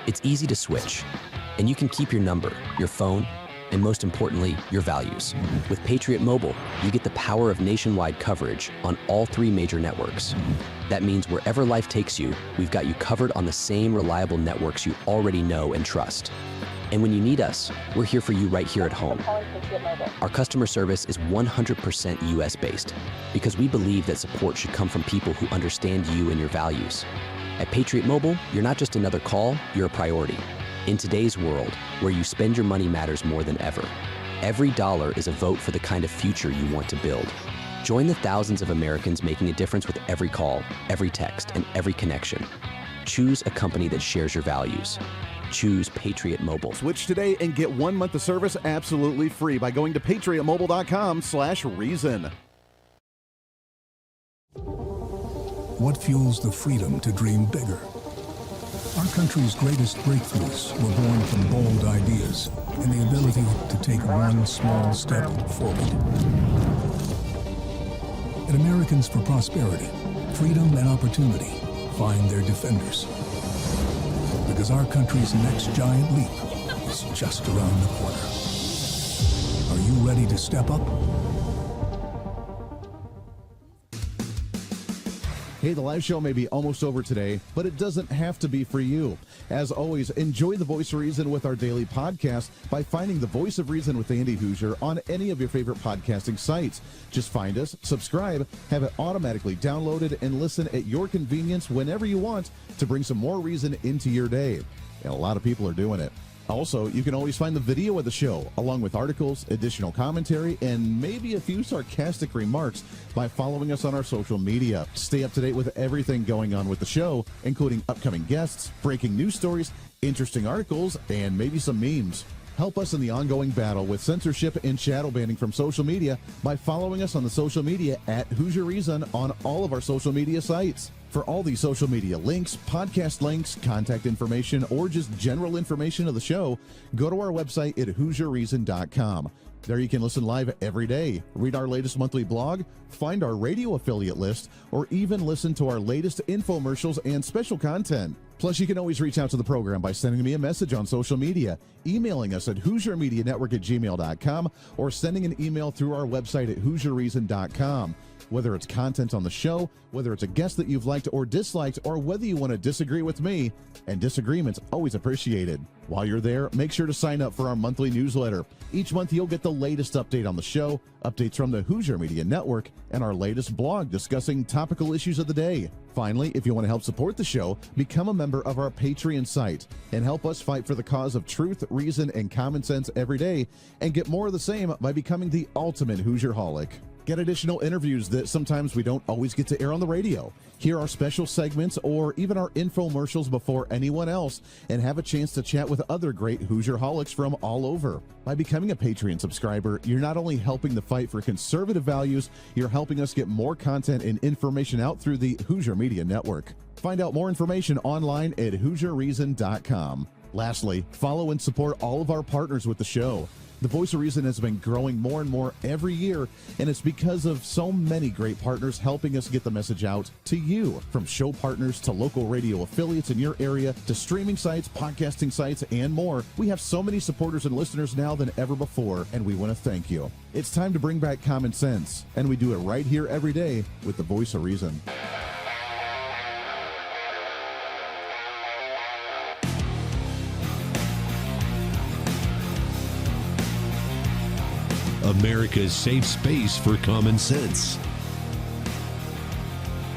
I: It's easy to switch, and you can keep your number, your phone, and most importantly, your values. With Patriot Mobile, you get the power of nationwide coverage on all 3 major networks. That means wherever life takes you, we've got you covered on the same reliable networks you already know and trust. And when you need us, we're here for you right here at home. Our customer service is 100% US-based because we believe that support should come from people who understand you and your values. At Patriot Mobile, you're not just another call, you're a priority. In today's world, where you spend your money matters more than ever, every dollar is a vote for the kind of future you want to build. Join the thousands of Americans making a difference with every call, every text, and every connection. Choose a company that shares your values. Choose Patriot Mobile.
N: Switch today and get 1 month of service absolutely free by going to patriotmobile.com/reason.
Q: What fuels the freedom to dream bigger? Our country's greatest breakthroughs were born from bold ideas and the ability to take one small step forward. At Americans for Prosperity, freedom and opportunity find their defenders. Because our country's next giant leap is just around the corner. Are you ready to step up?
N: Hey, the live show may be almost over today, but it doesn't have to be for you. As always, enjoy the Voice of Reason with our daily podcast by finding the Voice of Reason with Andy Hooser on any of your favorite podcasting sites. Just find us, subscribe, have it automatically downloaded, and listen at your convenience whenever you want to bring some more reason into your day. And a lot of people are doing it. Also, you can always find the video of the show, along with articles, additional commentary, and maybe a few sarcastic remarks by following us on our social media. Stay up to date with everything going on with the show, including upcoming guests, breaking news stories, interesting articles, and maybe some memes. Help us in the ongoing battle with censorship and shadow banning from social media by following us on the social media at Hooser Reason on all of our social media sites. For all the social media links, podcast links, contact information, or just general information of the show, go to our website at HooserReason.com. There you can listen live every day, read our latest monthly blog, find our radio affiliate list, or even listen to our latest infomercials and special content. Plus, you can always reach out to the program by sending me a message on social media, emailing us at HooserMediaNetwork@gmail.com, or sending an email through our website at HooserReason.com. Whether it's content on the show, whether it's a guest that you've liked or disliked, or whether you want to disagree with me, and disagreement's always appreciated. While you're there, make sure to sign up for our monthly newsletter. Each month, you'll get the latest update on the show, updates from the Hooser Media Network, and our latest blog discussing topical issues of the day. Finally, if you want to help support the show, become a member of our Patreon site and help us fight for the cause of truth, reason, and common sense every day, and get more of the same by becoming the ultimate Hoosierholic. Get additional interviews that sometimes we don't always get to air on the radio. Hear our special segments or even our infomercials before anyone else, and have a chance to chat with other great Hoosierholics from all over. By becoming a Patreon subscriber, you're not only helping the fight for conservative values, you're helping us get more content and information out through the Hooser Media Network. Find out more information online at HooserReason.com. Lastly, follow and support all of our partners with the show. The Voice of Reason has been growing more and more every year, and it's because of so many great partners helping us get the message out to you. From show partners to local radio affiliates in your area to streaming sites, podcasting sites, and more, we have so many supporters and listeners now than ever before, and we want to thank you. It's time to bring back common sense, and we do it right here every day with the Voice of Reason.
B: America's safe space for common sense.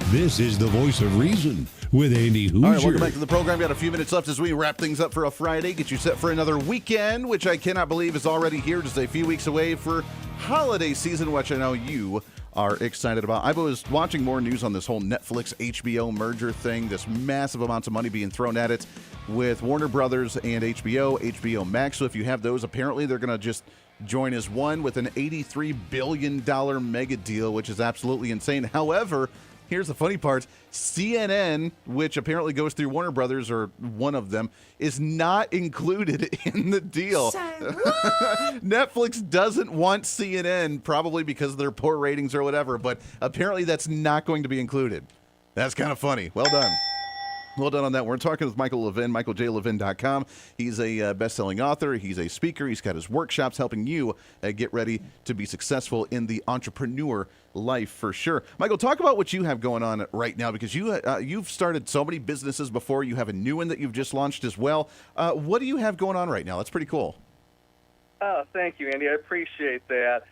B: This is the Voice of Reason with Andy Hooser.
C: All right, welcome back to the program. Got a few minutes left as we wrap things up for a Friday, get you set for another weekend, which I cannot believe is already here, just a few weeks away for holiday season, which I know you are excited about. I was watching more news on this whole Netflix HBO merger thing, this massive amounts of money being thrown at it with Warner Brothers and HBO Max. So if you have those, apparently they're going to just join as one with an $83 billion mega deal, which is absolutely insane. However, here's the funny part. CNN, which apparently goes through Warner Brothers, or one of them, is not included in the deal. Netflix doesn't want CNN, probably because of their poor ratings or whatever, but apparently that's not going to be included. That's kind of funny. Well done. Well done on that. We're talking with Michael Levin, michaeljlevin.com. He's a best-selling author. He's a speaker. He's got his workshops helping you get ready to be successful in the entrepreneur life for sure. Michael, talk about what you have going on right now, because you've started so many businesses before. You have a new one that you've just launched as well. What do you have going on right now? That's pretty cool.
P: Oh, thank you, Andy. I appreciate that.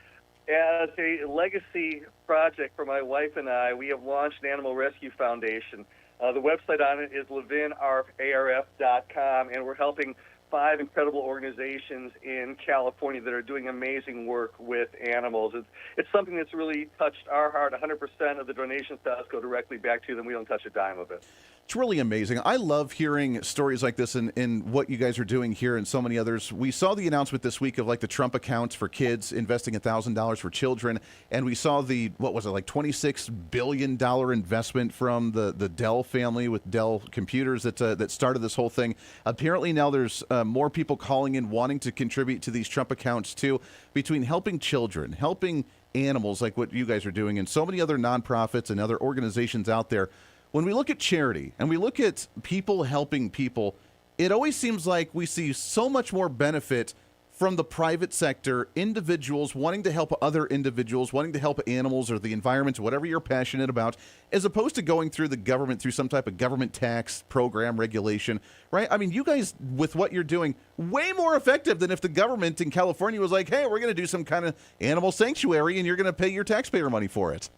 P: As a legacy project for my wife and I, we have launched an animal rescue foundation. The website on it is levinarf.com, and we're helping 5 incredible organizations in California that are doing amazing work with animals. It's something that's really touched our heart. 100% of the donations to us go directly back to them. We don't touch a dime of it.
C: It's really amazing. I love hearing stories like this and what you guys are doing here and so many others. We saw the announcement this week of like the Trump accounts for kids investing $1,000 for children. And we saw the, what was it, like $26 billion investment from the Dell family with Dell computers that started this whole thing. Apparently now there's more people calling in wanting to contribute to these Trump accounts too, between helping children, helping animals like what you guys are doing, and so many other nonprofits and other organizations out there. When we look at charity and we look at people helping people, it always seems like we see so much more benefit from the private sector, individuals wanting to help other individuals, wanting to help animals or the environment, whatever you're passionate about, as opposed to going through the government, through some type of government tax program regulation, right? I mean, you guys, with what you're doing, way more effective than if the government in California was like, hey, we're going to do some kind of animal sanctuary and you're going to pay your taxpayer money for it.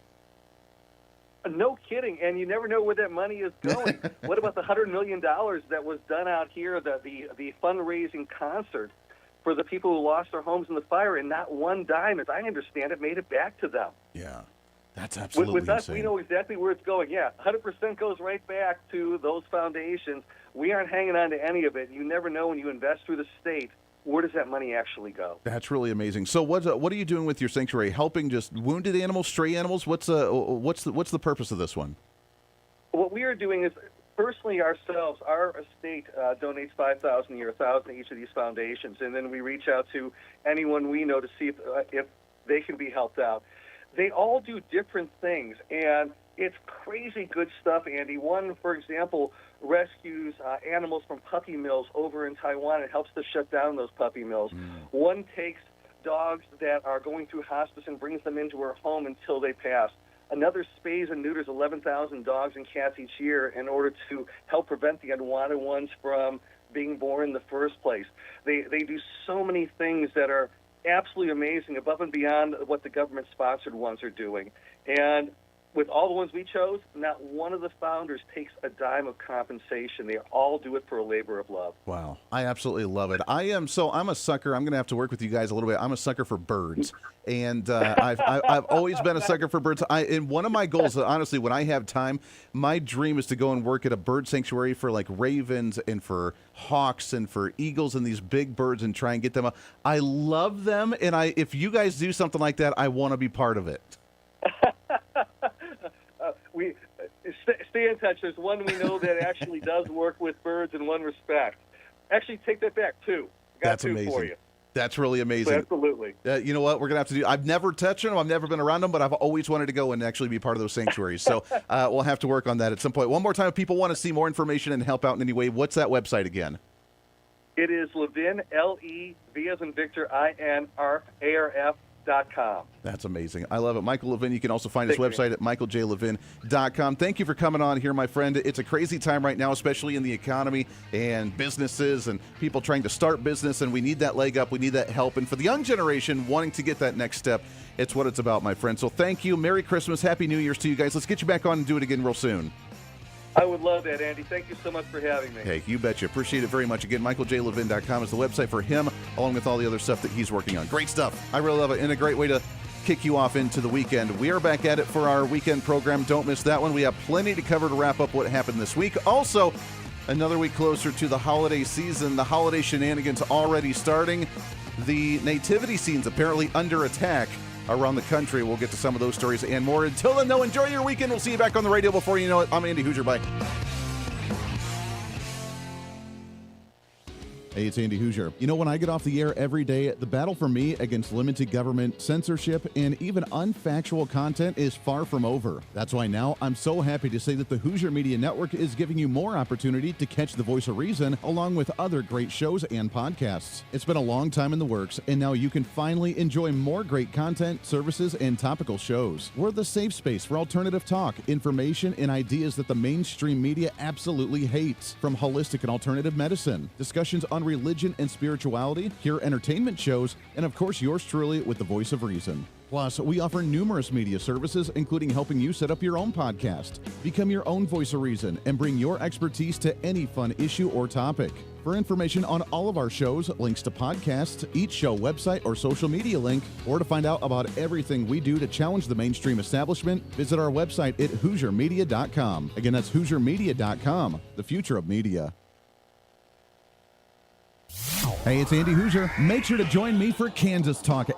P: No kidding, and you never know where that money is going. What about the $100 million that was done out here, the fundraising concert for the people who lost their homes in the fire, and not one dime, as I understand it, made it back to them?
C: Yeah, that's absolutely
P: with us,
C: insane.
P: we know exactly where it's going. Yeah, 100% goes right back to those foundations. We aren't hanging on to any of it. You never know when you invest through the state, where does that money actually go?
C: That's really amazing. So what are you doing with your sanctuary? Helping just wounded animals, stray animals? What's the purpose of this one?
P: What we are doing is, personally ourselves, our estate donates $5,000 a year, $1,000 to each of these foundations, and then we reach out to anyone we know to see if they can be helped out. They all do different things, and it's crazy good stuff, Andy. One, for example, rescues animals from puppy mills over in Taiwan and helps to shut down those puppy mills. One takes dogs that are going through hospice and brings them into her home until they pass. Another spays and neuters 11,000 dogs and cats each year in order to help prevent the unwanted ones from being born in the first place. They do so many things that are absolutely amazing, above and beyond what the government-sponsored ones are doing. And with all the ones we chose, not one of the founders takes a dime of compensation. They all do it for a labor of love.
C: Wow. I absolutely love it. I'm a sucker. I'm going to have to work with you guys a little bit. I'm a sucker for birds. And I've always been a sucker for birds. And one of my goals, honestly, when I have time, my dream is to go and work at a bird sanctuary for like ravens and for hawks and for eagles and these big birds and try and get them up. I love them. And if you guys do something like that, I want to be part of it.
P: We stay in touch. There's one we know that actually does work with birds in one respect. Actually, take that back, two.
C: That's amazing.
P: For you.
C: That's really amazing.
P: So absolutely.
C: You know what? We're going to have to do. I've never touched them. I've never been around them, but I've always wanted to go and actually be part of those sanctuaries. So we'll have to work on that at some point. One more time, if people want to see more information and help out in any way, what's that website again?
P: It is Levin, L-E-V as in Victor, I-N-R-A-R-F. .com.
C: That's amazing. I love it. Michael Levin, you can also find his website at michaeljlevin.com. Thank you for coming on here, my friend. It's a crazy time right now, especially in the economy and businesses and people trying to start business, and we need that leg up. We need that help. And for the young generation wanting to get that next step, it's what it's about, my friend. So thank you. Merry Christmas. Happy New Year's to you guys. Let's get you back on and do it again real soon.
P: I would love that, Andy. Thank you so much for having me.
C: Hey, you betcha. Appreciate it very much. Again, michaeljlevin.com is the website for him, along with all the other stuff that he's working on. Great stuff. I really love it, and a great way to kick you off into the weekend. We are back at it for our weekend program. Don't miss that one. We have plenty to cover to wrap up what happened this week. Also, another week closer to the holiday season. The holiday shenanigans already starting. The nativity scene's apparently under attack around the country. We'll get to some of those stories and more. Until then, though, enjoy your weekend. We'll see you back on the radio before you know it. I'm Andy Hooser. Bye. Hey, it's Andy Hooser. You know, when I get off the air every day, the battle for me against limited government, censorship, and even unfactual content is far from over. That's why now I'm so happy to say that the Hooser Media Network is giving you more opportunity to catch the voice of reason, along with other great shows and podcasts. It's been a long time in the works, and now you can finally enjoy more great content, services, and topical shows. We're the safe space for alternative talk, information, and ideas that the mainstream media absolutely hates. From holistic and alternative medicine, discussions on religion and spirituality, pure entertainment shows, and of course yours truly with the voice of reason. Plus, we offer numerous media services, including helping you set up your own podcast, become your own voice of reason, and bring your expertise to any fun issue or topic.
N: For information on all of our shows, links to podcasts, each show website or social media link, or to find out about everything we do to challenge the mainstream establishment, visit our website at HooserMedia.com. Again, that's HooserMedia.com, the future of media. Hey, it's Andy Hooser. Make sure to join me for Kansas Talk